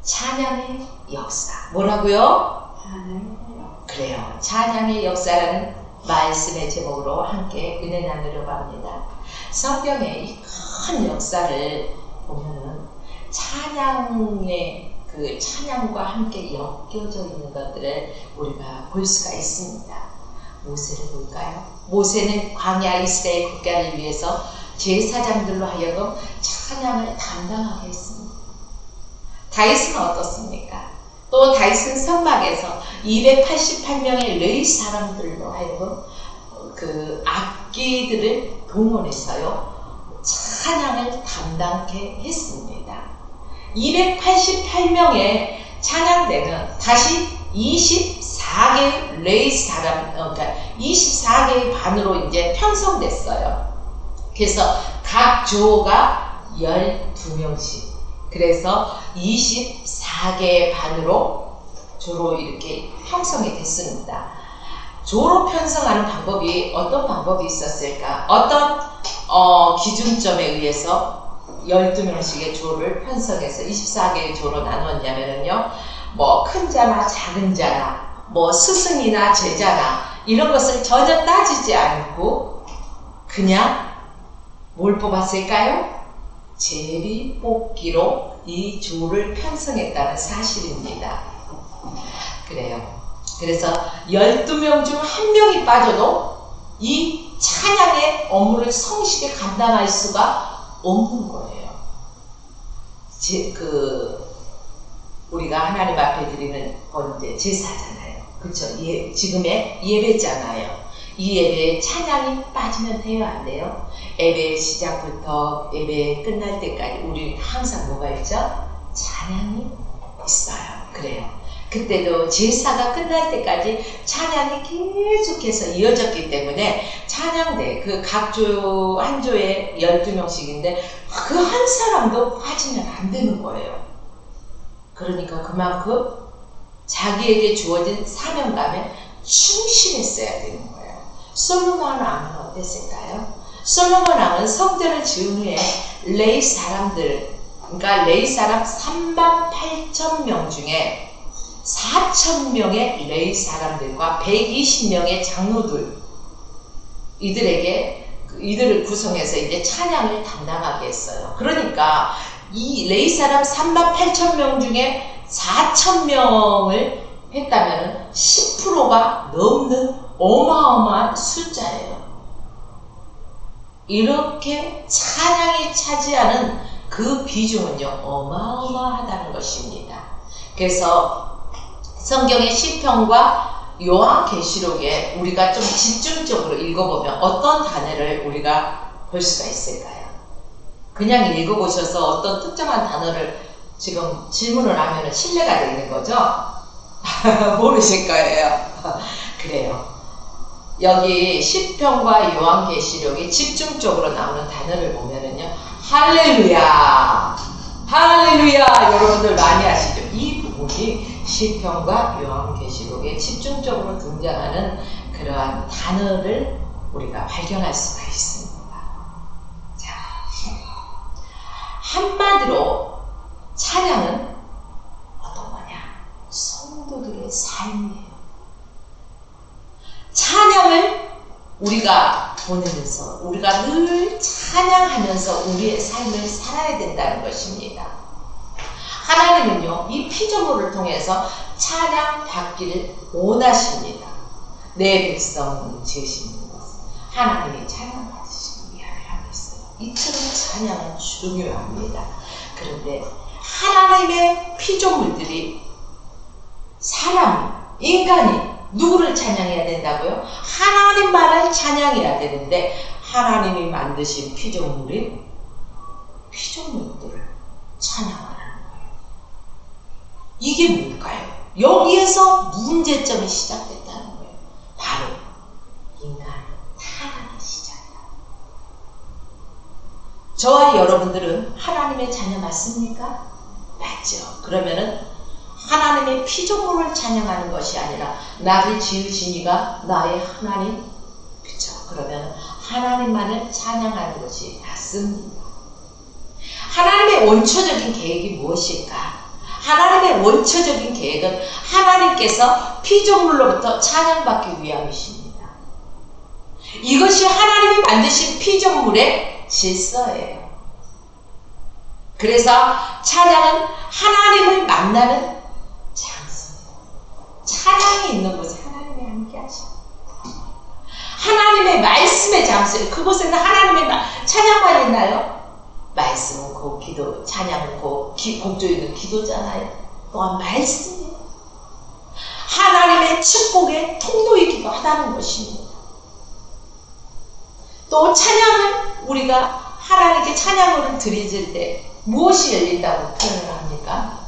찬양의 역사. 뭐라고요? 찬양의 역사. 그래요. 찬양의 역사라는 말씀의 제목으로 함께 은혜 나누려고 합니다. 성경의 이 큰 역사를 보면은 찬양의 그 찬양과 함께 엮여져 있는 것들을 우리가 볼 수가 있습니다. 모세를 볼까요? 모세는 광야 이스라엘 국가를 위해서 제사장들로 하여금 찬양을 담당하게 했습니다. 다윗은 어떻습니까? 또 다윗은 성막에서 288명의 레위 사람들로 하여금 그 악기들을 동원해서요 찬양을 담당케 했습니다. 288명의 찬양대는 다시 24개의 레위 사람, 그러니까 24개의 반으로 이제 편성됐어요. 그래서 각 조가 12명씩. 그래서 24개의 반으로 조로 이렇게 형성이 됐습니다. 조로 편성하는 방법이 어떤 방법이 있었을까? 어떤 기준점에 의해서 12명씩의 조를 편성해서 24개의 조로 나눴냐면요. 뭐 큰 자나 작은 자나 뭐 스승이나 제자나 이런 것을 전혀 따지지 않고 그냥 뭘 뽑았을까요? 제비 뽑기로 이 조를 편성했다는 사실입니다. 그래요. 그래서 12명 중 1명이 빠져도 이 찬양의 업무를 성실히 감당할 수가 없는 거예요. 우리가 하나님 앞에 드리는 건 이제 제사잖아요. 그쵸? 지금의 예배잖아요. 이 예배에 찬양이 빠지면 돼요, 안 돼요? 예배 시작부터 예배 끝날 때까지 우리 항상 뭐가 있죠? 찬양이 있어요. 그래요. 그때도 제사가 끝날 때까지 찬양이 계속해서 이어졌기 때문에 찬양대 그 각 조 한 조에 12명씩인데 그 한 사람도 빠지면 안 되는 거예요. 그러니까 그만큼 자기에게 주어진 사명감에 충실했어야 되는 거예요. 솔로몬 왕은 어땠을까요? 솔로몬 왕은 성전을 지은 후에 레위 사람들, 그러니까 레위 사람 38,000명 중에 4,000명의 레위 사람들과 120명의 장로들, 이들을 구성해서 이제 찬양을 담당하게 했어요. 그러니까 이 레위 사람 38,000명 중에 4,000명을 했다면 10%가 넘는 어마어마한 숫자예요. 이렇게 찬양이 차지하는 그 비중은요 어마어마하다는 것입니다. 그래서 성경의 시편과 요한계시록에 우리가 좀 집중적으로 읽어보면 어떤 단어를 우리가 볼 수가 있을까요? 그냥 읽어보셔서 어떤 특정한 단어를 지금 질문을 하면 신뢰가 되는 거죠? 모르실 거예요. 그래요. 여기 시편과 요한계시록이 집중적으로 나오는 단어를 보면은요, 할렐루야, 할렐루야, 여러분들 많이 아시죠? 이 부분이 시편과 요한계시록에 집중적으로 등장하는 그러한 단어를 우리가 발견할 수가 있습니다. 자, 한마디로 찬양은 어떤 거냐? 성도들의 삶이에요. 찬양을 우리가 보내면서 우리가 늘 찬양하면서 우리의 삶을 살아야 된다는 것입니다. 하나님은요 이 피조물을 통해서 찬양 받기를 원하십니다. 내 백성 지으신 것은 하나님이 찬양 받으시기 위하여 하고 있어요. 이처럼 찬양은 중요합니다. 그런데 하나님의 피조물들이 사람, 인간이 누구를 찬양해야 된다고요? 하나님만을 찬양해야 되는데 하나님이 만드신 피조물들을 찬양하는 거예요. 이게 뭘까요? 여기에서 문제점이 시작됐다는 거예요. 바로 인간 타락의 시작이다. 저와 여러분들은 하나님의 자녀 맞습니까? 맞죠. 그러면은 하나님의 피조물을 찬양하는 것이 아니라 나를 지으신 이가 나의 하나님, 그렇죠? 그러면 하나님만을 찬양하는 것이 맞습니다. 하나님의 원초적인 계획이 무엇일까? 하나님의 원초적인 계획은 하나님께서 피조물로부터 찬양받기 위함이십니다. 이것이 하나님이 만드신 피조물의 질서예요. 그래서 찬양은 하나님을 만나는 장소예요. 찬양이 있는 곳에 하나님이 함께 하십니다. 하나님의 말씀의 장소예요. 그곳에는 하나님의 찬양만 있나요? 말씀은 곧 기도, 찬양은 곧 복조이는 기도잖아요. 또한 말씀이에요. 하나님의 축복의 통로이기도 하다는 것입니다. 또 찬양을 우리가 하나님께 찬양을 드릴 때 무엇이 열린다고 표현을 합니까?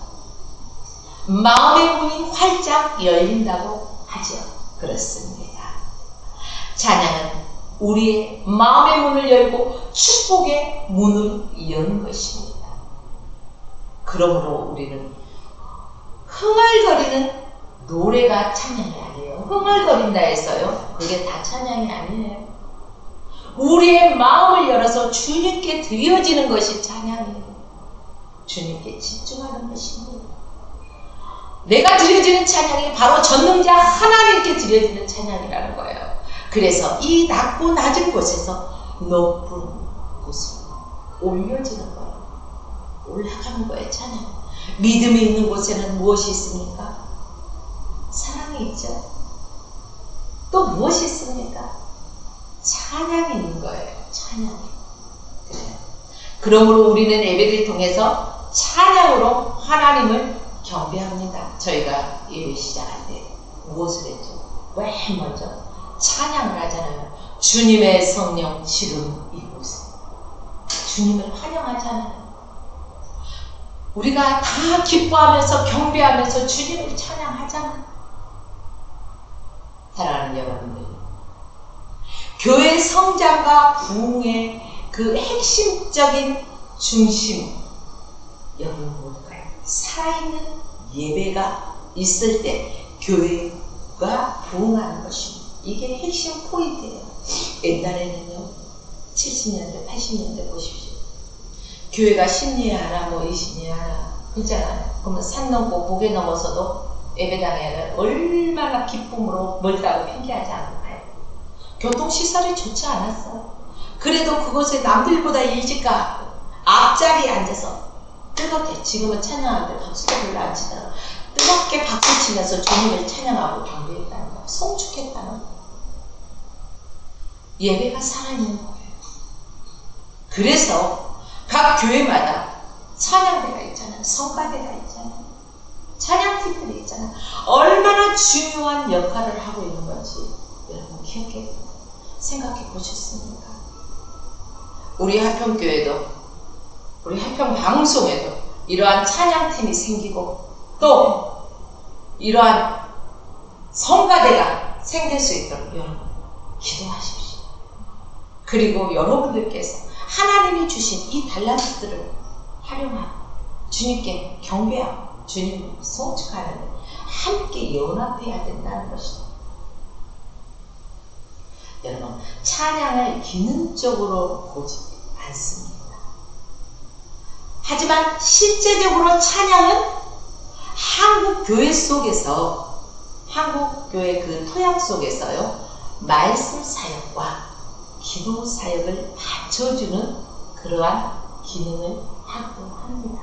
마음의 문이 활짝 열린다고 하죠. 그렇습니다. 찬양은 우리의 마음의 문을 열고 축복의 문을 여는 것입니다. 그러므로 우리는 흥얼거리는 노래가 찬양이 아니에요. 흥얼거린다 해서요, 그게 다 찬양이 아니에요. 우리의 마음을 열어서 주님께 드려지는 것이 찬양이에요. 주님께 집중하는 것입니다. 내가 드려지는 찬양이 바로 전능자 하나님께 드려지는 찬양이라는 거예요. 그래서 이 낮고 낮은 곳에서 높은 곳으로 올려지는 거예요. 올라가는 거예요, 찬양. 믿음이 있는 곳에는 무엇이 있습니까? 사랑이 있죠. 또 무엇이 있습니까? 찬양이 있는 거예요. 찬양이. 그래요. 그러므로 우리는 예배를 통해서 찬양으로 하나님을 경배합니다. 저희가 예배 시작할 때 무엇을 했죠? 맨 먼저 찬양을 하잖아요. 주님의 성령 지금 이곳에. 주님을 환영하잖아요. 우리가 다 기뻐하면서 경배하면서 주님을 찬양하잖아요. 사랑하는 여러분들, 교회 성장과 부흥의 그 핵심적인 중심, 여러분 뭘까요? 살아있는 예배가 있을 때 교회가 부흥하는 것입니다. 이게 핵심 포인트예요. 옛날에는요, 70년대, 80년대 보십시오. 교회가 10리에 하나, 뭐 20리에 하나, 그렇잖아요. 그러면 산 넘고 고개 넘어서도 예배당에는 얼마나 기쁨으로 멀다고 핑계하지 않나요? 교통시설이 좋지 않았어요. 그래도 그곳에 남들보다 일찍 가고 앞자리에 앉아서 뜨겁게, 지금은 찬양할 때 박수도 별로 안 치다가 뜨겁게 박수 치면서 주님을 찬양하고 경배했다는 거예요. 송축했다는 거예요. 예배가 살아있는 거예요. 그래서 각 교회마다 찬양대가 있잖아요. 성가대가 있잖아요. 찬양팀들이 있잖아요. 얼마나 중요한 역할을 하고 있는 건지 여러분 기억해, 생각해 보셨습니까? 우리 하평교회도, 우리 하평방송에도 이러한 찬양팀이 생기고 또 이러한 성가대가 생길 수 있도록 여러분 기도하십시오. 그리고 여러분들께서 하나님이 주신 이 달란트들을 활용하고 주님께 경배하고 주님을 송축하는 데 함께 연합해야 된다는 것입니다. 여러분, 찬양을 기능적으로 보지 않습니다. 하지만 실제적으로 찬양은 한국 교회 속에서, 한국 교회 그 토양 속에서요, 말씀 사역과 기도 사역을 받쳐주는 그러한 기능을 하고 합니다.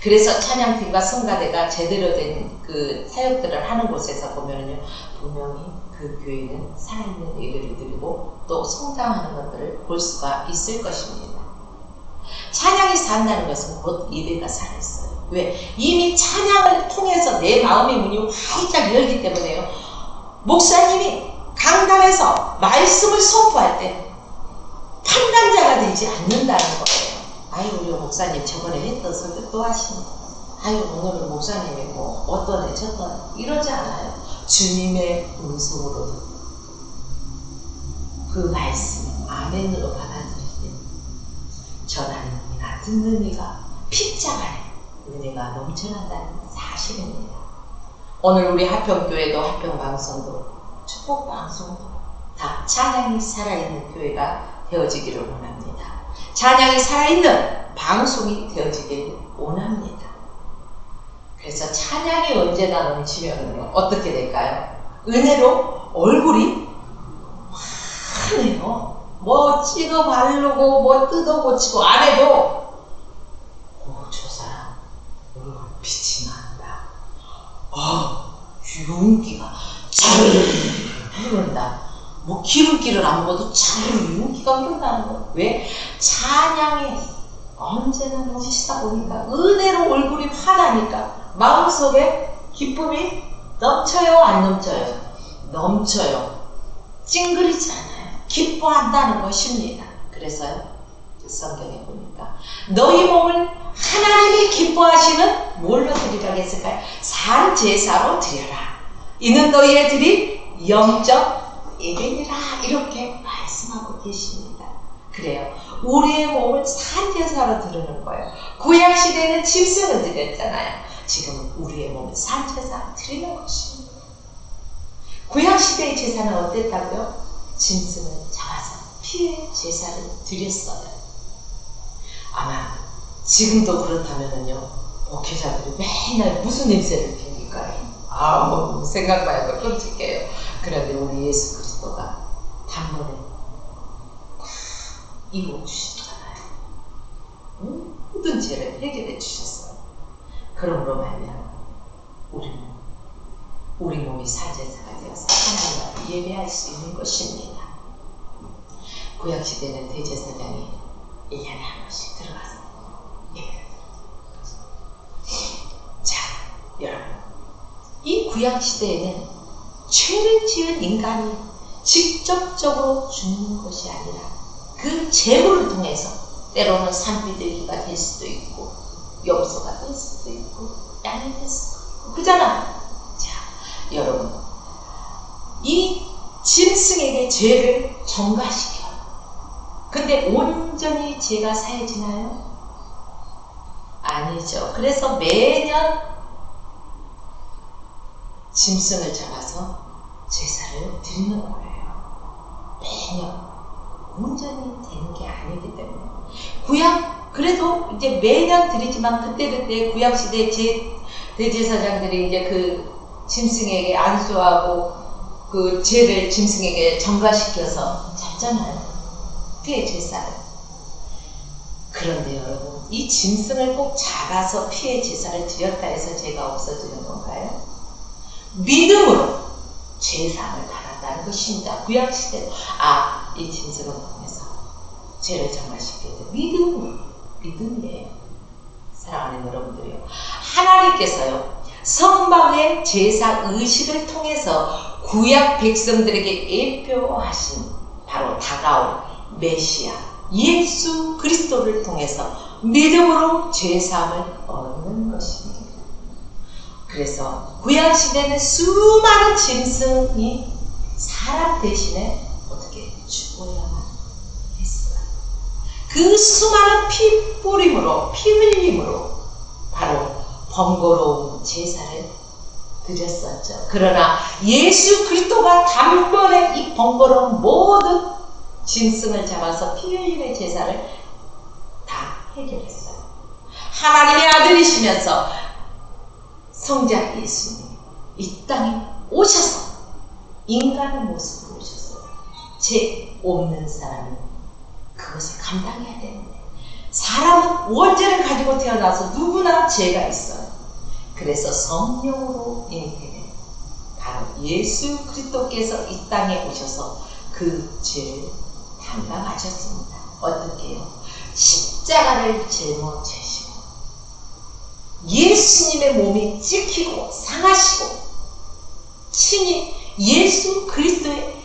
그래서 찬양팀과 성가대가 제대로 된 그 사역들을 하는 곳에서 보면요, 분명히 그 교회는 살아있는 예배를 드리고 또 성장하는 것들을 볼 수가 있을 것입니다. 찬양이 산다는 것은 곧 예배가 살아있어요. 왜? 이미 찬양을 통해서 내 마음의 문이 활짝 열기 때문에요. 목사님이 강단에서 말씀을 선포할 때 판단자가 되지 않는다는 거예요. 아유, 우리 목사님 저번에 했던 설교 또 하시네. 아유, 오늘은 목사님이 뭐 어떠네 저떠네 이러지 않아요. 주님의 음성으로 그 말씀 아멘으로 받아들이니 전하는 이나 듣는 이가 핍자간에 은혜가 넘쳐난다는 사실입니다. 오늘 우리 하평교회도 하평방송도 축복방송도 다 찬양이 살아있는 교회가 되어지기를 원합니다. 찬양이 살아있는 방송이 되어지기를 원합니다. 그래서 찬양이 언제나 넘치면 어떻게 될까요? 은혜로 얼굴이 환해요. 뭐 찍어 바르고 뭐 뜯어 고치고 안 해도 저 사람 얼굴 빛이 난다. 윤기가 잘 흐른다. 뭐 기름기를 안 먹어도 잘 윤기가 흐른다는 거. 왜? 찬양이 언제나 넘치다 보니까 은혜로 얼굴이 환하니까 마음속에 기쁨이 넘쳐요, 안 넘쳐요? 넘쳐요. 찡그리지 않아요. 기뻐한다는 것입니다. 그래서요, 성경에 보니까 너희 몸을 하나님이 기뻐하시는 뭘로 드리라고 했을까요? 산 제사로 드려라. 이는 너희의 드릴 영적 예배니라. 이렇게 말씀하고 계십니다. 그래요. 우리의 몸을 산 제사로 드리는 거예요. 구약 시대에는 짐승을 드렸잖아요. 지금 우리의 몸을 산 제사로 드리는 것입니다. 구약 시대의 제사는 어땠다고요? 짐승을 잡아서 피의 제사를 드렸어요. 아마 지금도 그렇다면요, 목회자들이 맨날 무슨 냄새를 풍길까요? 생각만 해도 끔찍해요. 그런데 우리 예수 그리스도가 단번에 이루어주셨잖아요. 모든 죄를 해결해 주셨어요. 그러므로 말미암아 우리는 우리 몸이 산제사가 되어서 하나님 앞에 예배할 수 있는 것입니다. 구약시대는 대제사장이 1년에 한 번씩 들어가서 예배를 드렸어요. 자, 여러분, 이 구약시대에는 죄를 지은 인간이 직접적으로 죽는 것이 아니라 그 제물을 통해서 때로는 산비둘기가 될 수도 있고 염소가 될 수도 있고 양이 될 수도 있고 그잖아. 자, 여러분, 이 짐승에게 죄를 전가시켜요. 근데 온전히 죄가 사해지나요? 아니죠. 그래서 매년 짐승을 잡아서 제사를 드리는 거예요. 매년. 온전히 되는 게 아니기 때문에. 그래도 이제 매년 드리지만 그때 구약시대 대제사장들이 이제 그 짐승에게 안수하고 그 죄를 짐승에게 전가시켜서 잡잖아요. 피의 제사를. 그런데 여러분, 이 짐승을 꼭 잡아서 피의 제사를 드렸다 해서 죄가 없어지는 건가요? 믿음으로 죄사함을 받았다는 것입니다. 구약시대도 이 짐승을 통해서 죄를 정화시킬 때 믿음이에요. 사랑하는 여러분들이요, 하나님께서요 성막의 제사 의식을 통해서 구약 백성들에게 예표하신 바로 다가올 메시아 예수 그리스도를 통해서 믿음으로 죄사함을 얻는 것입니다. 그래서 구약시대는 수많은 짐승이 사람 대신에 어떻게 죽어야만 했어요. 그 수많은 피 뿌림으로, 피 흘림으로 바로 번거로운 제사를 드렸었죠. 그러나 예수 그리스도가 단번에 이 번거로운 모든 짐승을 잡아서 피 흘림의 제사를 다 해결했어요. 하나님의 아들이시면서 성자 예수님 이 땅에 오셔서 인간의 모습으로 오셨어요. 죄 없는 사람이 그것을 감당해야 되는데 사람은 원죄를 가지고 태어나서 누구나 죄가 있어요. 그래서 성령으로 잉태된 바로 예수 그리스도께서 이 땅에 오셔서 그 죄를 담당하셨습니다. 어떻게 해요? 십자가를 짊어지시고 예수님의 몸이 찍히고 상하시고 친히 예수 그리스도의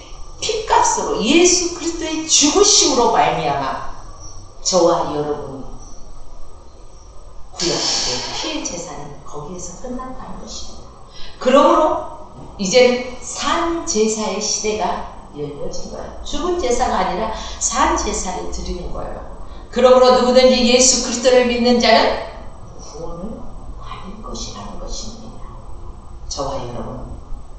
피값으로 예수 그리스도의 죽으심으로 말미암아 저와 여러분이 구약시대의 피의 제사는 거기에서 끝났다는 것입니다. 그러므로 이제는 산 제사의 시대가 열려진 거예요. 죽은 제사가 아니라 산 제사를 드리는 거예요. 그러므로 누구든지 예수 그리스도를 믿는 자는 구원을 받을 것이라는 것입니다. 저와 여러분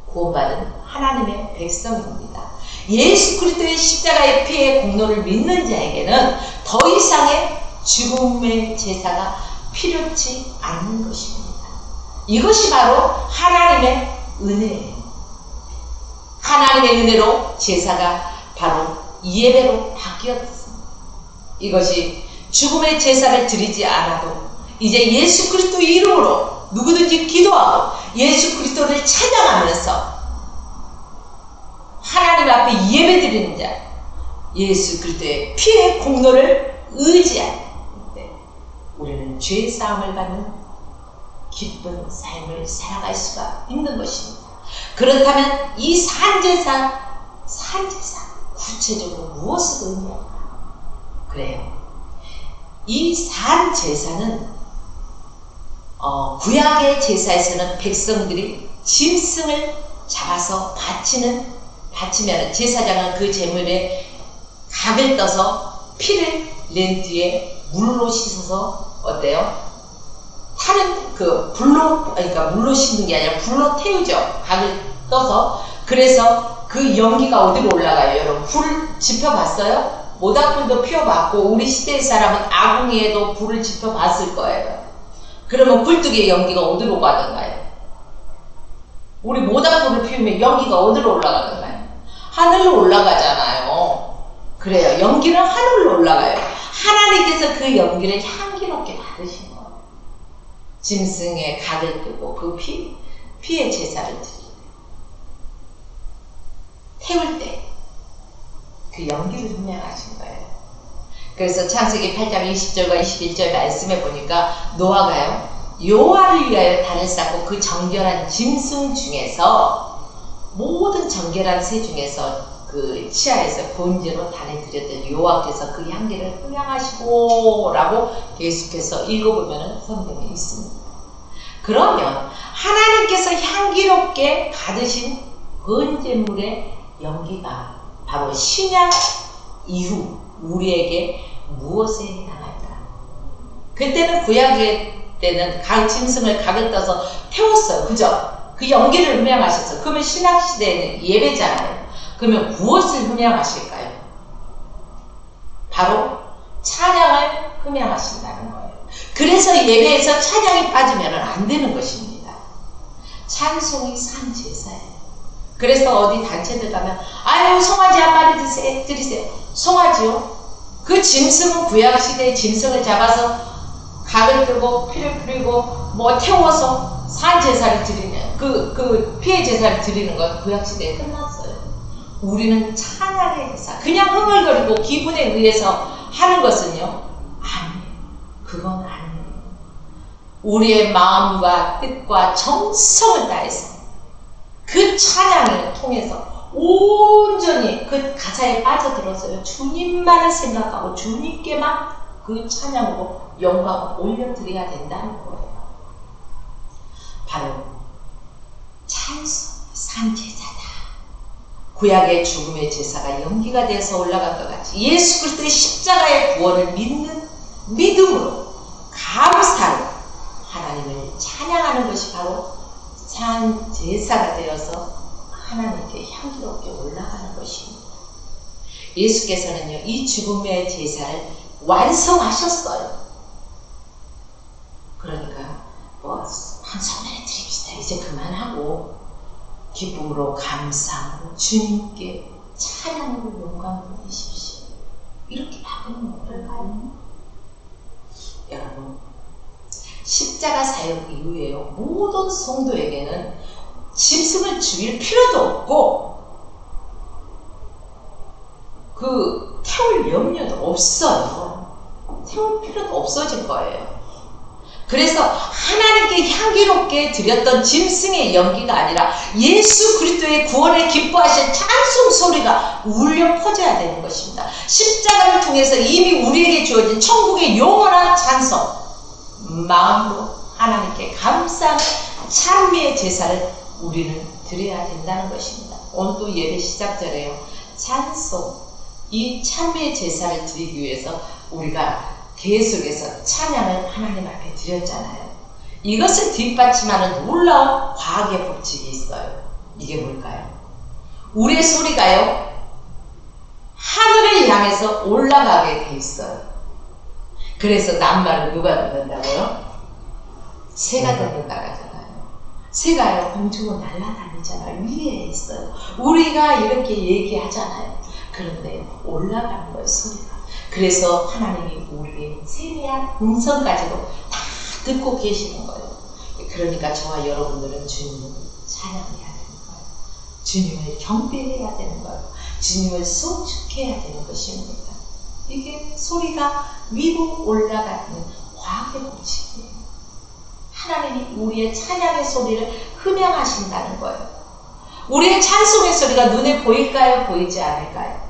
구원받은 하나님의 백성입니다. 예수 그리스도의 십자가의 피의 공로를 믿는 자에게는 더 이상의 죽음의 제사가 필요치 않는 것입니다. 이것이 바로 하나님의 은혜예요. 하나님의 은혜로 제사가 바로 예배로 바뀌었습니다. 이것이 죽음의 제사를 드리지 않아도 이제 예수 그리스도 이름으로 누구든지 기도하고 예수 그리스도를 찬양하면서 하나님 앞에 예배드리는 자, 예수 그리스도의 피의 공로를 의지할 때 우리는 죄 사함을 받는 기쁜 삶을 살아갈 수가 있는 것입니다. 그렇다면 이 산제사 구체적으로 무엇을 의미할까? 그래요. 이 산제사는 구약의 제사에서는 백성들이 짐승을 잡아서 바치면 제사장은 그 제물에 각을 떠서 피를 낸 뒤에 물로 씻어서 어때요? 타는 그러니까 물로 씻는 게 아니라 불로 태우죠. 각을 떠서. 그래서 그 연기가 어디로 올라가요? 여러분 불 지펴봤어요? 모닥불도 피워봤고 우리 시대의 사람은 아궁이에도 불을 지펴봤을 거예요. 그러면 굴뚝의 연기가 어디로 가던가요? 우리 모닥불을 피우면 연기가 어디로 올라가던가요? 하늘로 올라가잖아요. 그래요. 연기는 하늘로 올라가요. 하나님께서 그 연기를 향기롭게 받으신 거예요. 짐승의 각을 끄고 그 피의 제사를 드리고 태울 때 그 연기를 분명하신 거예요. 그래서 창세기 8장 20절과 21절 말씀해 보니까 노아가요, 여호와를 위하여 단을 쌓고 그 정결한 짐승 중에서 모든 정결한 새 중에서 그 치아에서 번제로 단에 드렸던 여호와께서 그 향기를 흥향하시고 라고 계속해서 읽어보면 성경에 있습니다. 그러면 하나님께서 향기롭게 받으신 번제물의 연기가 바로 신약 이후 우리에게 무엇에 해당할까? 그때는 구약의 때는 짐승을 각을 떠서 태웠어요. 그죠? 그 연기를 흠양하셨어요. 그러면 신약 시대에는 예배잖아요. 그러면 무엇을 흠양하실까요? 바로 찬양을 흠양하신다는 거예요. 그래서 예배에서 찬양이 빠지면 안 되는 것입니다. 찬송이 산제사예요. 그래서 어디 단체들 가면 아유 송아지 한 마리 드리세요. 송아지요? 그 짐승은 구약시대에 짐승을 잡아서 각을 끄고 피를 뿌리고 뭐 태워서 산제사를 드리면 그 피의 제사를 드리는 건 구약시대에 끝났어요. 우리는 찬양의 제사, 그냥 흥얼거리고 기분에 의해서 하는 것은요, 아니에요. 그건 아니에요. 우리의 마음과 뜻과 정성을 다해서 그 찬양을 통해서 온전히 그 가사에 빠져들어서요, 주님만을 생각하고 주님께만 그 찬양으로 영광을 올려드려야 된다는 거예요. 바로 찬송, 산제사다. 구약의 죽음의 제사가 연기가 되어서 올라간 것 같이 예수 그리스도의 십자가의 구원을 믿는 믿음으로 감사로 하나님을 찬양하는 것이 바로 산제사가 되어서 하나님께 향기롭게 올라가는 것입니다. 예수께서는요, 이 죽음의 제사를 완성하셨어요. 그러니까 한 성만에 드립시다. 이제 그만하고 기쁨으로 감사하고 주님께 찬양으로 영광을 드리십시오. 이렇게 바꾸는 어떨까요? 여러분, 십자가 사역 이후에요, 모든 성도에게는 짐승을 죽일 필요도 없고 태울 염려도 없어요. 태울 필요도 없어진 거예요. 그래서 하나님께 향기롭게 드렸던 짐승의 연기가 아니라 예수 그리스도의 구원을 기뻐하신 찬송 소리가 울려 퍼져야 되는 것입니다. 십자가를 통해서 이미 우리에게 주어진 천국의 영원한 찬송, 마음으로 하나님께 감사하는 찬미의 제사를 우리는 드려야 된다는 것입니다. 오늘 또 예배 시작절에요, 찬송, 이 찬미의 제사를 드리기 위해서 우리가 계속해서 찬양을 하나님 앞에 드렸잖아요. 이것을 뒷받침하는 놀라운 과학의 법칙이 있어요. 이게 뭘까요? 우리의 소리가요, 하늘을 향해서 올라가게 돼 있어요. 그래서 낱말을 누가 듣는다고요? 새가 듣는다고 하잖아요. 새가요 공중을 날아다니잖아요. 위에 있어요. 우리가 이렇게 얘기하잖아요. 그런데 올라가는 거예요, 소리가. 그래서 하나님이 우리의 세미한 음성 가지고 다 듣고 계시는 거예요. 그러니까 저와 여러분들은 주님을 찬양해야 되는 거예요. 주님을 경배해야 되는 거예요. 주님을 송축해야 되는 것입니다. 이게 소리가 위로 올라가는 과학의 법칙이에요. 하나님이 우리의 찬양의 소리를 흠양하신다는 거예요. 우리의 찬송의 소리가 눈에 보일까요? 보이지 않을까요?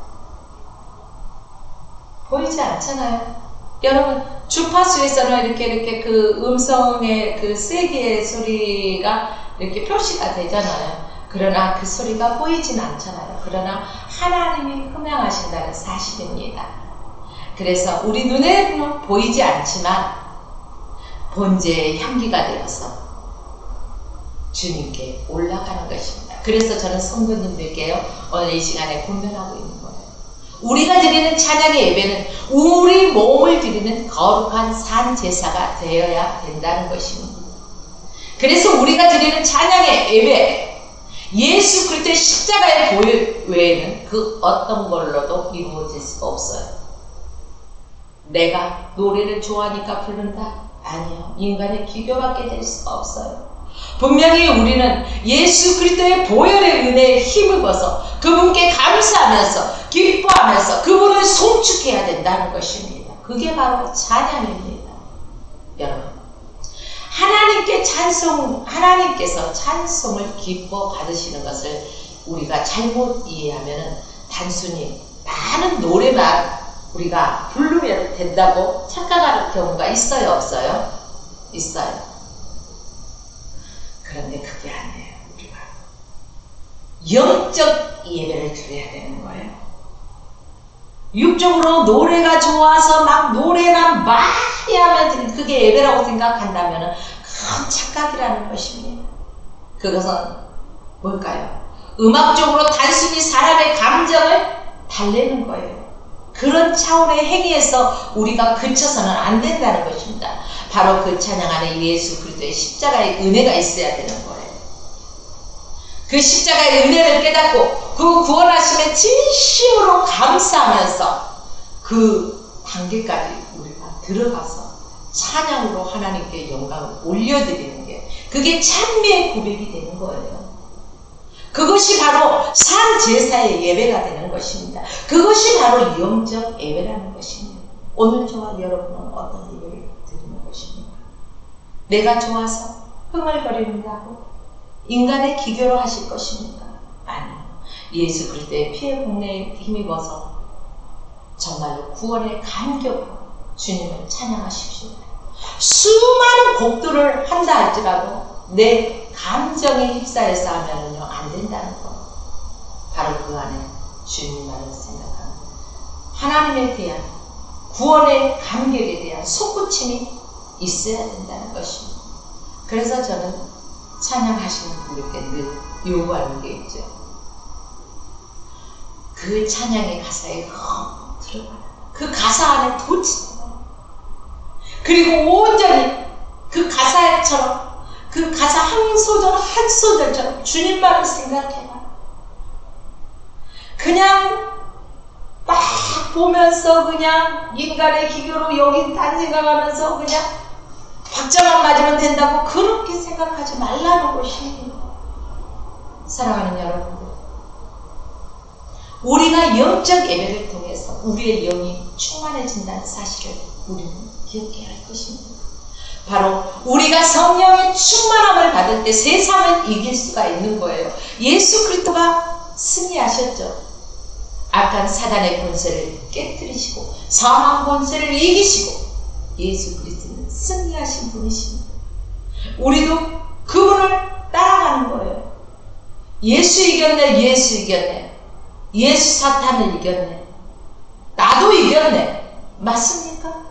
보이지 않잖아요. 여러분, 주파수에서는 이렇게 그 음성의 그 세기의 소리가 이렇게 표시가 되잖아요. 그러나 그 소리가 보이진 않잖아요. 그러나 하나님이 흠양하신다는 사실입니다. 그래서 우리 눈에는 보이지 않지만 번제의 향기가 되어서 주님께 올라가는 것입니다. 그래서 저는 성도님들께요, 오늘 이 시간에 권면하고 있는 거예요. 우리가 드리는 찬양의 예배는 우리 몸을 드리는 거룩한 산 제사가 되어야 된다는 것입니다. 그래서 우리가 드리는 찬양의 예배, 예수 그리스도의 십자가의 보혈 외에는 그 어떤 걸로도 이루어질 수가 없어요. 내가 노래를 좋아하니까 부른다? 아니요. 인간의 기교밖에 될 수가 없어요. 분명히 우리는 예수 그리스도의 보혈의 은혜에 힘입어서 그분께 감사하면서 기뻐하면서 그분을 송축해야 된다는 것입니다. 그게 바로 찬양입니다. 여러분, 하나님께서 찬송을 기뻐 받으시는 것을 우리가 잘못 이해하면 단순히 많은 노래만 우리가 부르면 된다고 착각하는 경우가 있어요, 없어요? 있어요. 그런데 그게 아니에요. 우리가 영적 예배를 드려야 되는 거예요. 육적으로 노래가 좋아서 막 노래만 많이 하면 그게 예배라고 생각한다면 큰 착각이라는 것입니다. 그것은 뭘까요? 음악적으로 단순히 사람의 감정을 달래는 거예요. 그런 차원의 행위에서 우리가 그쳐서는 안 된다는 것입니다. 바로 그 찬양 안에 예수 그리스도의 십자가의 은혜가 있어야 되는 거예요. 그 십자가의 은혜를 깨닫고 그 구원하심에 진심으로 감사하면서 그 단계까지 우리가 들어가서 찬양으로 하나님께 영광을 올려드리는 게 그게 찬미의 고백이 되는 거예요. 그것이 바로 산 제사의 예배가 되는 것입니다. 그것이 바로 영적 예배라는 것입니다. 오늘 저와 여러분은 어떤 예배를 드리는 것입니까? 내가 좋아서 흥얼거린다고 인간의 기교로 하실 것입니까? 아니요. 예수 그리스도의 피의 공로에 힘입어서 정말로 구원의 감격으로 주님을 찬양하십시오. 수많은 곡들을 한다 할지라도 내 감정에 휩싸여서 하면은요, 안 된다는 거. 바로 그 안에 주님만을 생각하는 하나님에 대한 구원의 감격에 대한 솟구침이 있어야 된다는 것입니다. 그래서 저는 찬양하시는 분들께 늘 요구하는 게 있죠. 그 찬양의 가사에 들어가라. 그 가사 안에 도취되라. 그리고 온전히 그 가사처럼 그 가사 한 소절 한 소절처럼 주님만을 생각해라. 그냥 막 보면서 그냥 인간의 기교로 여기 딴 생각하면서 그냥 박자만 맞으면 된다고 그렇게 생각하지 말라는 것입니다. 사랑하는 여러분들, 우리가 영적 예배를 통해서 우리의 영이 충만해진다는 사실을 우리는 기억해야 할 것입니다. 바로 우리가 성령의 충만함을 받을 때 세상을 이길 수가 있는 거예요. 예수 그리스도가 승리하셨죠. 악한 사단의 권세를 깨뜨리시고 사망 권세를 이기시고 예수 그리스도는 승리하신 분이십니다. 우리도 그분을 따라가는 거예요. 예수 이겼네, 예수 이겼네. 예수 사탄을 이겼네. 나도 이겼네. 맞습니까?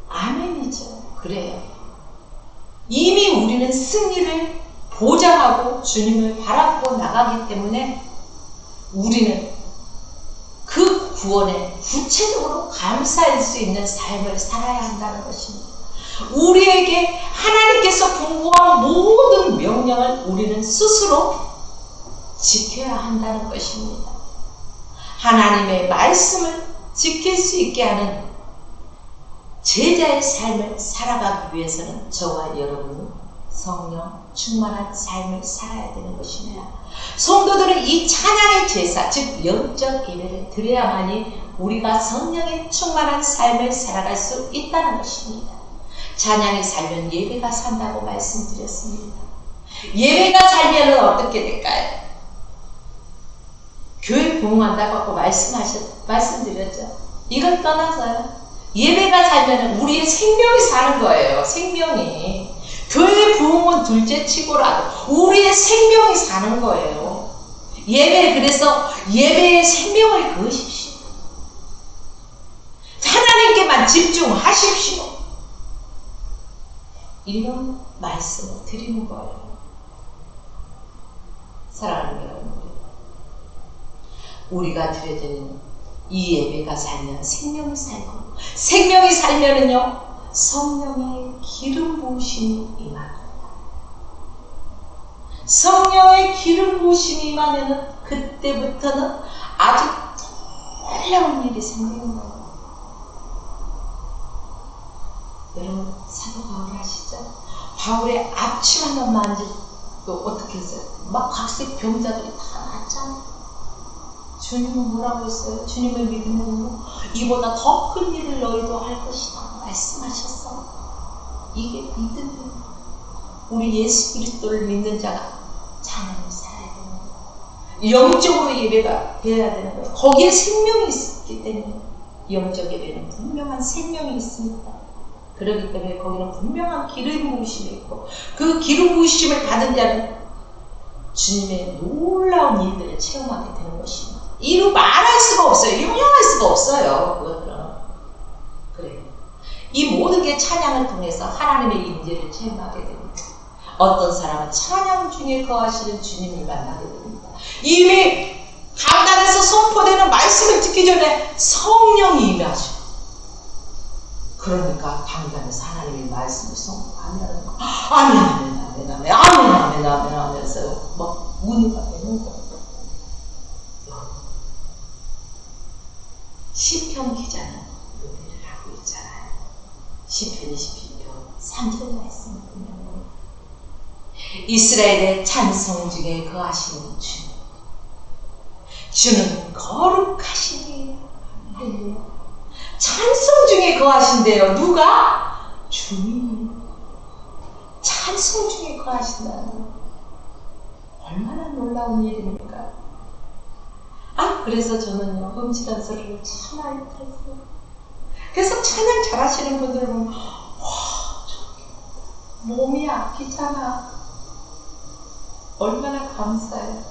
아멘이죠. 그래요. 이미 우리는 승리를 보장하고 주님을 바라보고 나가기 때문에 우리는 그 구원에 구체적으로 감사할 수 있는 삶을 살아야 한다는 것입니다. 우리에게 하나님께서 분부한 모든 명령을 우리는 스스로 지켜야 한다는 것입니다. 하나님의 말씀을 지킬 수 있게 하는 제자의 삶을 살아가기 위해서는 저와 여러분은 성령 충만한 삶을 살아야 되는 것입니다. 성도들은 이 찬양의 제사, 즉 영적 예배를 드려야만이 우리가 성령의 충만한 삶을 살아갈 수 있다는 것입니다. 찬양이 살면 예배가 산다고 말씀드렸습니다. 예배가 살면 어떻게 될까요? 교회 부흥한다고 말씀드렸죠. 이걸 떠나서요. 예배가 살면 우리의 생명이 사는 거예요. 생명이. 교회 부흥은 둘째 치고라도 우리의 생명이 사는 거예요. 그래서 예배에 생명을 거으십시오. 하나님께만 집중하십시오. 이런 말씀을 드리는 거예요. 사랑하는 여러분들, 우리가 드려지는 이 예배가 살면 생명이 살고, 생명이 살면은요 성령의 기름 부으심이 임합니다. 성령의 기름 부으심이 임하면은 그때부터는 아주 놀라운 일이 생기는 거예요. 여러분 사도 바울 아시죠? 바울의 앞치마만 만져도 어떻게 했어요? 막 각색 병자들이 다 났잖아요. 주님은 뭐라고 했어요? 주님을 믿으면 이보다 더 큰 일을 너희도 할 것이다 말씀하셨어. 이게 믿음이에요. 우리 예수 그리스도를 믿는 자가 찬양을 살아야 되는 거예요. 영적으로 예배가 되어야 되는 거예요. 거기에 생명이 있기 때문에 영적 예배는 분명한 생명이 있습니다. 그렇기 때문에 거기는 분명한 기름 부으심이 있고, 그 기름 부으심을 받은 자는 주님의 놀라운 일들을 체험하게 되는 것입니다. 이루 말할 수가 없어요. 형용할 수가 없어요. 그것들은. 그래요. 이 모든 게 찬양을 통해서 하나님의 임재를 체험하게 됩니다. 어떤 사람은 찬양 중에 거하시는 주님을 만나게 됩니다. 이미 강단에서 선포되는 말씀을 듣기 전에 성령이 임하시고, 그러니까 강단에서 하나님의 말씀을 선포하면 아멘 아멘 아멘 아멘 아멘 아멘 아멘 하면서 막 문의가 되는 거예요. 시편 기자는 노래를 하고 있잖아요. 시편 21편 3절 말씀을 보면 이스라엘의 찬송 중에 거하시는 주는 거룩하시니 찬송 중에 거하신대요. 누가? 주님이 찬송 중에 거하신다는 얼마나 놀라운 일입니까? 그래서 저는요 음치단 소리를 참 많이 들었어요. 그래서 찬양 잘하시는 분들 보면 와, 몸이 아프잖아. 얼마나 감사해요.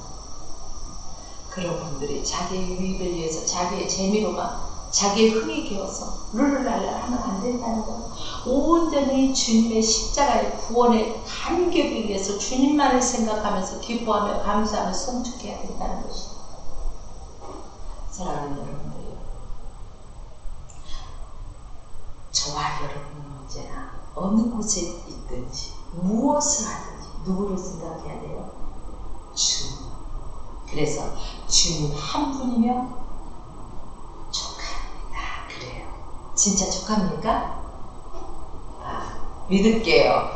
그런 분들이 자기의 유익을 위해서 자기의 재미로만 자기의 흥이 기어서 룰루랄라 하면 안 된다는 거. 온전히 주님의 십자가의 구원의 감격을 위해서 주님만을 생각하면서 기뻐하며 감사하며 송축해야 된다는 것입니다. 사랑하는 여러분들이요, 저와 여러분은 언제나 어느 곳에 있든지 무엇을 하든지 누구를 생각해야 돼요? 주님. 그래서 주님 한 분이면 족합니다. 그래요. 진짜 족합니까? 믿을게요.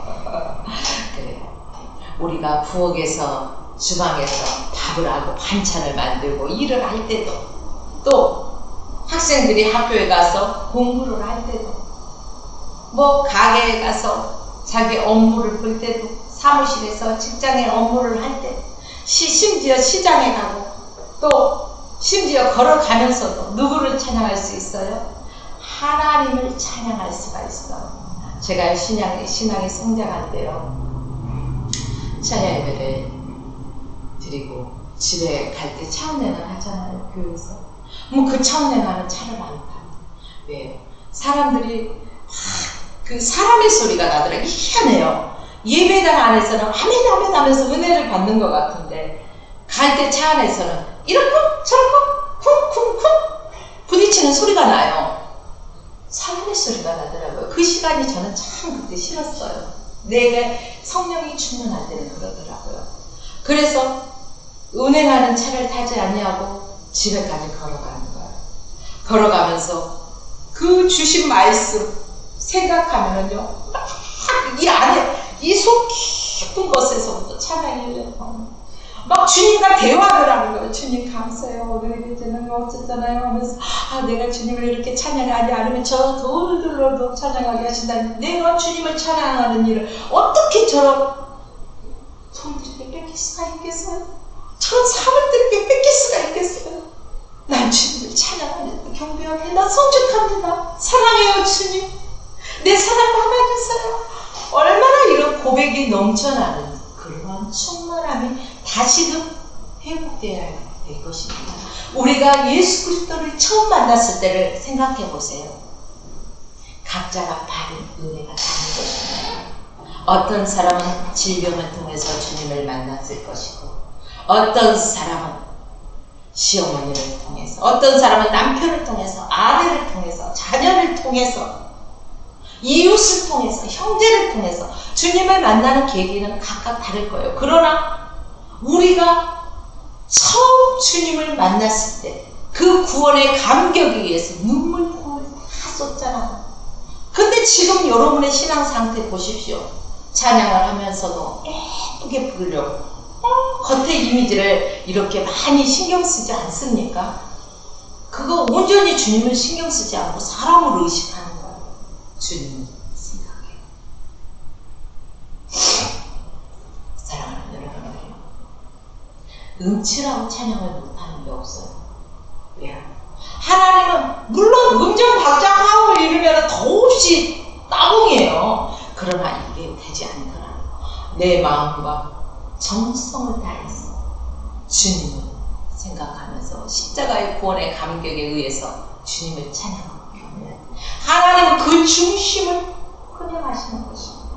그래요. 우리가 부엌에서 주방에서 밥을 하고 반찬을 만들고 일을 할 때도, 또 학생들이 학교에 가서 공부를 할 때도, 뭐 가게에 가서 자기 업무를 볼 때도, 사무실에서 직장의 업무를 할 때, 심지어 시장에 가고, 또 심지어 걸어가면서도 누구를 찬양할 수 있어요? 하나님을 찬양할 수가 있어요. 제가 신앙이 성장할 때요, 찬양 예배를 드리고 집에 갈 때 차운행을 하잖아요. 교회에서. 뭐 그 차운행하는 차를 많이 타요. 왜요? 사람들이 그 사람의 소리가 나더라고요. 희한해요. 예배당 안에서는 아멘 아멘 하면서 은혜를 받는 것 같은데, 갈 때 차 안에서는 이렇고 저렇고 쿵쿵쿵 부딪히는 소리가 나요. 사람의 소리가 나더라고요. 그 시간이 저는 참 참 그때 싫었어요. 내가 성령이 충만할 때는 그러더라고요. 그래서 운행하는 차를 타지 아니하고 집에까지 걸어가는 거예요. 걸어가면서 그 주신 말씀 생각하면은요, 이 안에 이 속 깊은 곳에서부터 찬양이 흘러나오는, 막 주님과 대화를 하는 거예요. 주님 감사해요. 오늘 예배드리는 거 어쨌잖아요 하면서, 내가 주님을 이렇게 찬양하지 않으면 저 돌들로도 찬양하게 하신다니, 내가 주님을 찬양하는 일을 어떻게 저런 돌들에게 뺏길 수가 있겠어요? 저런 사람들에게 뺏길 수가 있겠어요? 난 주님을 찬양하는 경배하게, 난 성축합니다. 사랑해요 주님. 내 사랑 받아주세요. 얼마나 이런 고백이 넘쳐나는 그런 충만함이 다시금 회복되어야 될 것입니다. 우리가 예수 그리스도를 처음 만났을 때를 생각해 보세요. 각자가 받은 은혜가 다른 것입니다. 어떤 사람은 질병을 통해서 주님을 만났을 것이고, 어떤 사람은 시어머니를 통해서, 어떤 사람은 남편을 통해서, 아내를 통해서, 자녀를 통해서, 이웃을 통해서, 형제를 통해서 주님을 만나는 계기는 각각 다를 거예요. 그러나 우리가 처음 주님을 만났을 때 그 구원의 감격에 의해서 눈물을 다 쏟잖아. 근데 지금 여러분의 신앙 상태 보십시오. 찬양을 하면서도 예쁘게 부르려고 겉의 이미지를 이렇게 많이 신경 쓰지 않습니까? 그거 온전히 주님을 신경 쓰지 않고 사람을 의식하는 거예요. 주님을 생각해요. 사랑하는 여러분들, 음치라고 찬양을 못하는 게 없어요. 왜요? 하나님은 물론 음정 박자 화음을 이루면 더없이 따봉이에요. 그러나 이게 되지 않더라. 내 마음과 정성을 다해서 주님을 생각하면서 십자가의 구원의 감격에 의해서 주님을 찬양합니다. 하나님은 그 중심을 헌행하시는 것입니다.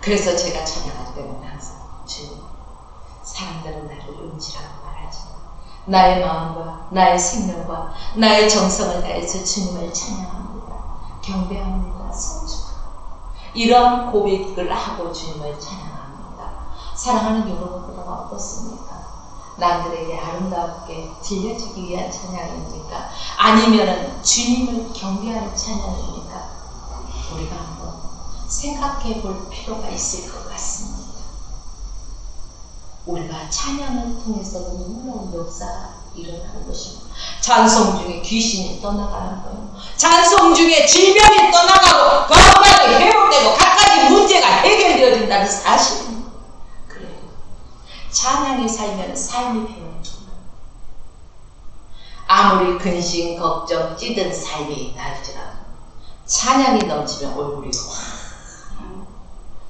그래서 제가 찬양할 때는 항상 주님, 사람들은 나를 음치라고 말하지만 나의 마음과 나의 생명과 나의 정성을 다해서 주님을 찬양합니다. 경배합니다. 성축합니다. 이런 고백을 하고 주님을 찬양합니다. 사랑하는 여러분들은 어떻습니까? 남들에게 아름답게 들려주기 위한 찬양입니까? 아니면은 주님을 경배하는 찬양입니까? 우리가 한번 생각해 볼 필요가 있을 것 같습니다. 우리가 찬양을 통해서도 놀라운 역사가 일어나는 것입니다. 찬송 중에 귀신이 떠나가는 거예요. 찬송 중에 질병이 떠나가고 건강이 회복되고 갖가지 문제가 해결되어진다는 사실입니다. 그래요. 찬양에 살면 삶이 배워집니다. 아무리 근심, 걱정, 찌든 삶이 날지라도 찬양이 넘치면 얼굴이 확.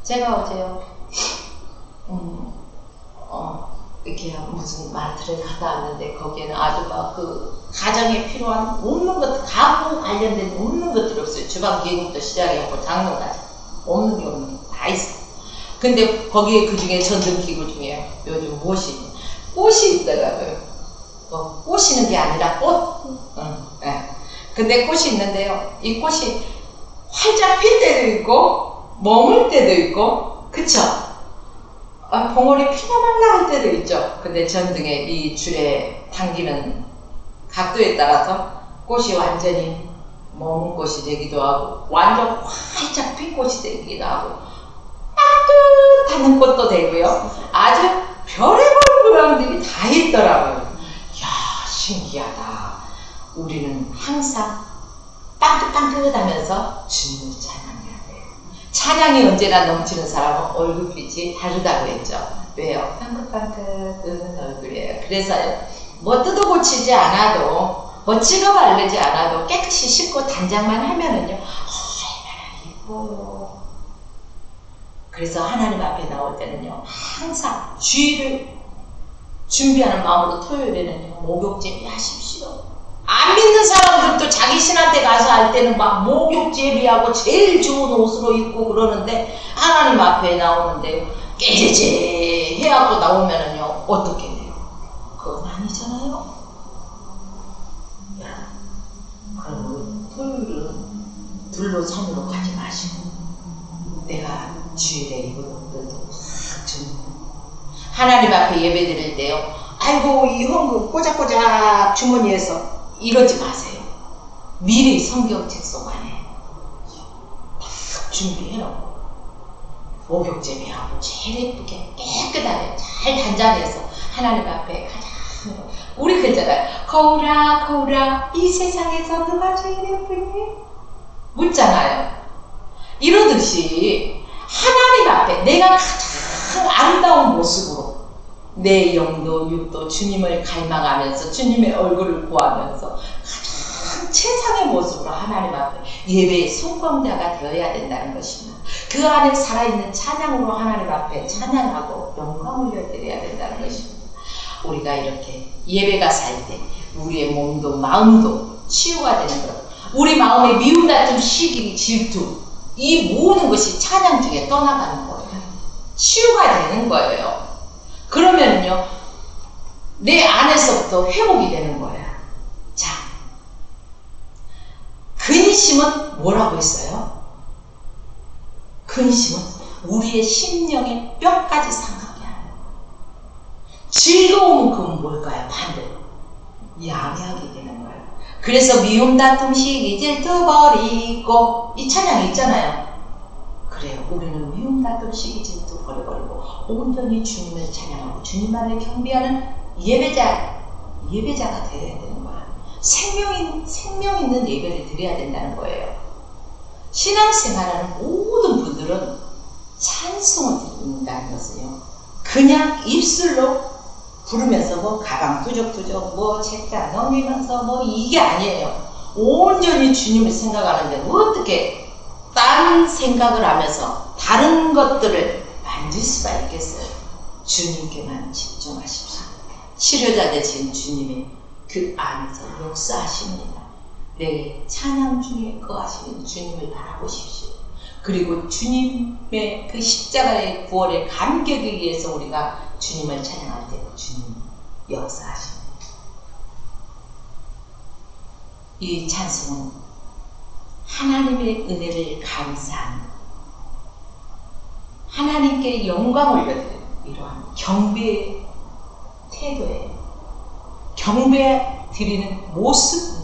제가 어제요, 이렇게 무슨 마트를 갔다 왔는데 거기에는 아주 막 그 가정에 필요한 없는 것, 가구 관련된 없는 것들이 없어요. 주방 기구부터 시작해갖고 장롱까지 없는 게 없는 게 다 있어. 근데 거기에 그 중에 전등 기구 중에 요즘 꽃이 있더라고요. 꽃이는 게 아니라 꽃. 네. 근데 꽃이 있는데요. 이 꽃이 활짝 필 때도 있고 머물 때도 있고, 그쵸? 봉오리 피나말라 할 때도 있죠. 근데 전등에 이 줄에 당기는 각도에 따라서 꽃이 완전히 머문 꽃이 되기도 하고 완전 활짝 핀 꽃이 되기도 하고 따뜻한 꽃도 되고요. 아주 별의별 모양들이 다 있더라고요. 이야, 신기하다. 우리는 항상 빵긋빵긋하면서 주님을 찬양해야 돼요. 찬양이 언제나 넘치는 사람은 얼굴빛이 다르다고 했죠. 왜요? 빵긋빵긋 뜨는 얼굴이에요. 그래서요, 뭐 뜯어 고치지 않아도, 뭐 찍어 바르지 않아도 깨끗이 씻고 단장만 하면은요, 얼마나 예뻐요. 그래서 하나님 앞에 나올 때는요, 항상 주의를 준비하는 마음으로 토요일에는요, 목욕제비 하십시오. 안 믿는 사람들도 자기 신한테 가서 할 때는 막 목욕제비하고 제일 좋은 옷으로 입고 그러는데, 하나님 앞에 나오는데 깨제제 해갖고 나오면은요, 어떻게 돼요? 그건 아니잖아요. 그럼 토요일은 둘로 산으로 가지 마시고 주일에 이분들도 확 주님 하나님 앞에 예배 드릴 때요. 아이고 이 헌금 꼬작꼬작 주머니에서 이러지 마세요. 미리 성경책 속 안에 딱 준비해놓고 목욕제비하고 제일 예쁘게 깨끗하게 잘 단장해서 하나님 앞에 가장 우리 그랬잖아요. 거울아 거울아 이 세상에서 누가 제일 예쁘니? 묻잖아요. 이러듯이 하나님 앞에 내가 가장 아름다운 모습으로 내 영도 육도 주님을 갈망하면서 주님의 얼굴을 구하면서 가장 최상의 모습으로 하나님 앞에 예배의 송광자가 되어야 된다는 것입니다. 그 안에 살아있는 찬양으로 하나님 앞에 찬양하고 영광 올려드려야 된다는 것입니다. 우리가 이렇게 예배가 살 때 우리의 몸도 마음도 치유가 되는 것, 우리 마음의 미움 같은 시기 질투 이 모든 것이 찬양 중에 떠나가는 거예요. 치유가 되는 거예요. 그러면요 내 안에서부터 회복이 되는 거야. 자, 근심은 뭐라고 했어요? 근심은 우리의 심령의 뼈까지 상하게 하는 거예요. 즐거움은 그건 뭘까요? 반대로 양해하게 되는 거예요. 그래서 미움 다툼 시기 질투 버리고 이 찬양이 있잖아요. 그래요. 우리는 미움 다툼 시기 질투 버려버리고 온전히 주님을 찬양하고 주님만을 경배하는 예배자가 되어야 되는 거야. 생명 있는 예배를 드려야 된다는 거예요. 신앙생활하는 모든 분들은 찬송을 드린다는 것은요, 그냥 입술로 부르면서 뭐 가방 투적투적 뭐 책자 넘기면서 뭐 이게 아니에요. 온전히 주님을 생각하는데 어떻게 딴 생각을 하면서 다른 것들을 만질 수가 있겠어요. 주님께만 집중하십시오. 치료자 되신 주님이 그 안에서 역사하십니다. 내 찬양 중에 거하시는 주님을 바라보십시오. 그리고 주님의 그 십자가의 구원의 감격에 의해서 우리가 주님을 찬양할 때 주님이 역사하십니다. 이 찬송은 하나님의 은혜를 감사하는, 하나님께 영광을 올려드리는 이러한 경배의 태도예요. 경배 드리는 모습입니다.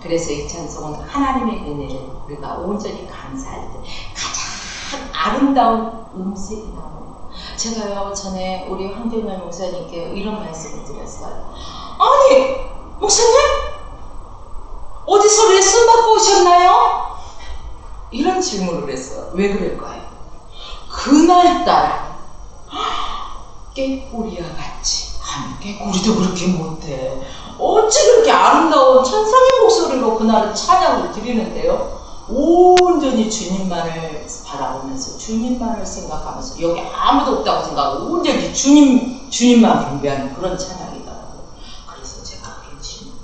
그래서 이 찬송은 하나님의 은혜를 우리가 온전히 감사할 때 가장 아름다운 음색이 나옵니다. 제가요 전에 우리 황교면 목사님께 이런 말씀을 드렸어요. 아니 목사님 어디서 레슨 받고 오셨나요? 이런 질문을 했어요. 왜 그럴까요? 그날따라 깨꼬리와 같이, 아니 깨꼬리도 그렇게 못해. 어찌 그렇게 아름다운 천상의 목소리로 그날은 찬양을 드리는데요. 온전히 주님만을 바라보면서 주님만을 생각하면서 여기 아무도 없다고 생각하고 온전히 주님만 경배하는 그런 찬양이더라고요. 그래서 제가 그런 질문을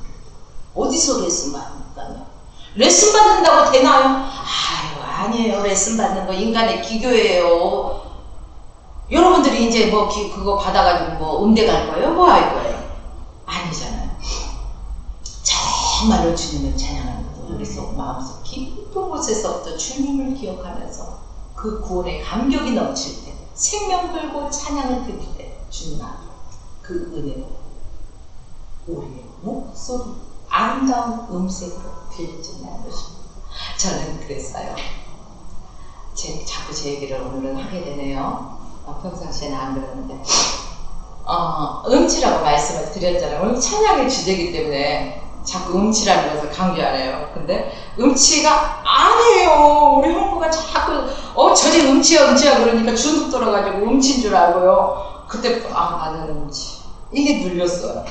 어디서 레슨 받는다며? 레슨 받는다고 되나요? 아유 아니에요. 레슨 받는 거 인간의 기교예요. 여러분들이 이제 뭐 그거 받아가지고 뭐 음대 갈 거예요? 뭐 할 거예요? 아니잖아요. 정말로 주님을 찬양하는 것, 머릿속 마음속 깊은 곳에서부터 주님을 기억하면서 그 구원의 감격이 넘칠 때, 생명 걸고 찬양을 드릴 때 주님 앞에 그 은혜로 우리의 목소리, 아름다운 음색으로 들려진다는 것입니다. 저는 그랬어요. 자꾸 제 얘기를 오늘은 하게 되네요. 평상시에는 안 그러는데 음치라고 말씀을 드렸잖아요. 오늘 찬양의 주제이기 때문에 자꾸 음치라는 것을 강조하네요. 근데 음치가 아니에요. 우리 형부가 자꾸 저리 음치야 그러니까 주눅 들어가지고 음치인 줄 알고요. 그때부터 나는 음치 이게 눌렸어요.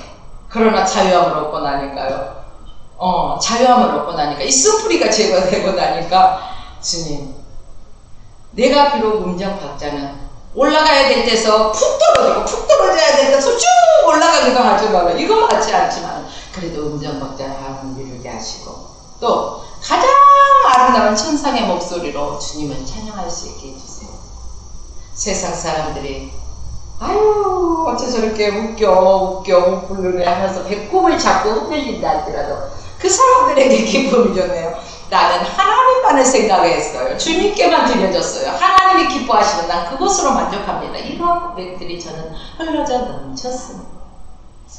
그러나 자유함을 얻고 나니까요. 자유함을 얻고 나니까 이 쓴뿌리가 제거되고 나니까 주님, 내가 비록 음정박자는 올라가야 될 때서 푹 떨어져야 될 때서 쭉 올라가는 거 하지 말아요. 이거 맞지 않지만 그래도 음정박자 하는 이루게 하시고 또 가장 아름다운 천상의 목소리로 주님을 찬양할 수 있게 해주세요. 세상 사람들이 아유 어째 저렇게 웃겨 못 부르네 하면서 배꼽을 잡고 흔들린다 할지라도 그 사람들에게 기쁨이 좋네요. 나는 하나님 주님만을 생각했어요. 주님께만 드려졌어요. 하나님이 기뻐하시면 난 그것으로 만족합니다. 이런 고백들이 저는 흘러져 넘쳤습니다.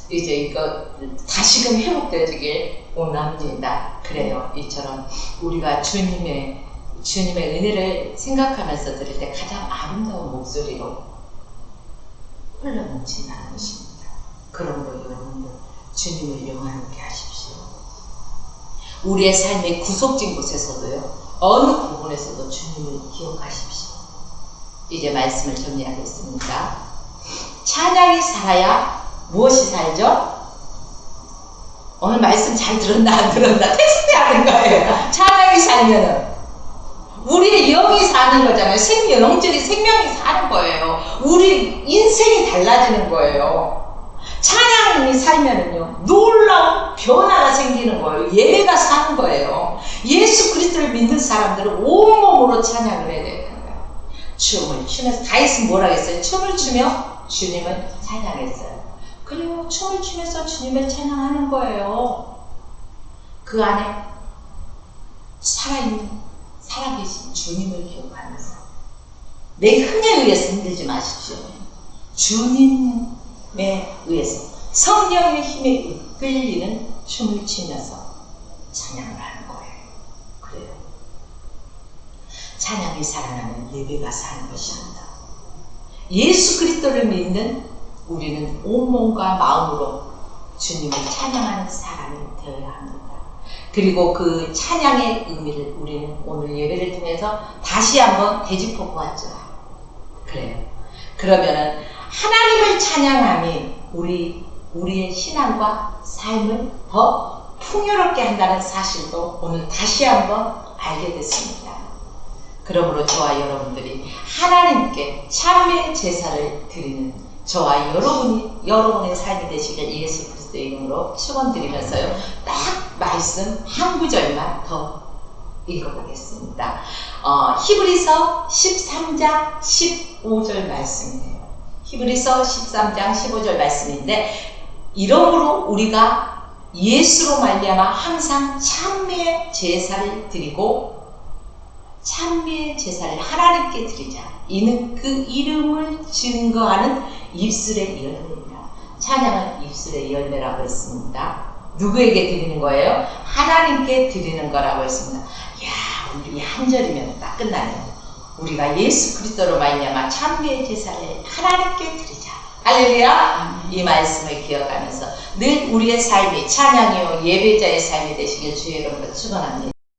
이제 이거 다시금 회복되어지길 원합니다. 그래요. 이처럼 우리가 주님의 은혜를 생각하면서 들을 때 가장 아름다운 목소리로 흘러넘친다는 것입니다. 그러므로 여러분들 주님을 영화롭게 하십시오. 우리의 삶의 구속진 곳에서도요, 어느 부분에서도 주님을 기억하십시오. 이제 말씀을 정리하겠습니다. 찬양이 살아야 무엇이 살죠? 오늘 말씀 잘 들었나 안 들었나 테스트하는 거예요. 찬양이 살면은 우리의 영이 사는 거잖아요. 영적인 생명이 사는 거예요. 우리 인생이 달라지는 거예요. 찬양이 살면은요, 놀라운 변화가 생기는 거예요. 예배가 사는 거예요. 예수 그리스도를 믿는 사람들은 온몸으로 찬양을 해야 되는 거예요. 춤을 추면서, 다윗은 뭐라고 했어요? 춤을 추며 주님을 찬양했어요. 그리고 춤을 추면서 주님을 찬양하는 거예요. 그 안에 살아계신 주님을 기억하면서 내 흥에 의해서 힘들지 마십시오. 주님에 의해서 성령의 힘에 이끌리는 춤을 추면서 찬양을 하는 거예요. 그래요. 찬양이 살아나면 예배가 사는 것입니다. 예수 그리스도를 믿는 우리는 온몸과 마음으로 주님을 찬양하는 사람이 되어야 합니다. 그리고 그 찬양의 의미를 우리는 오늘 예배를 통해서 다시 한번 되짚어 보았죠. 그래요. 그러면은 하나님을 찬양함이 우리의 신앙과 삶을 더 풍요롭게 한다는 사실도 오늘 다시 한번 알게 됐습니다. 그러므로 저와 여러분들이 하나님께 참회의 제사를 드리는 저와 여러분의 삶이 되시길 예수 그리스도의 이름으로 축원드리면서요. 딱 말씀 한 구절만 더 읽어보겠습니다. 히브리서 13장 15절 말씀이에요. 히브리서 13장 15절 말씀인데, 이러므로 우리가 예수로 말미암아 항상 찬미의 제사를 드리고 찬미의 제사를 하나님께 드리자. 이는 그 이름을 증거하는 입술의 열매입니다. 찬양은 입술의 열매라고 했습니다. 누구에게 드리는 거예요? 하나님께 드리는 거라고 했습니다. 이야, 오늘 이 한 절이면 딱 끝나네요. 우리가 예수 그리스도로 말미암아 찬미의 제사를 하나님께 드리자. 할렐루야. 이 말씀을 기억하면서 늘 우리의 삶이 찬양이요 예배자의 삶이 되시길 주의 이름으로 축원합니다.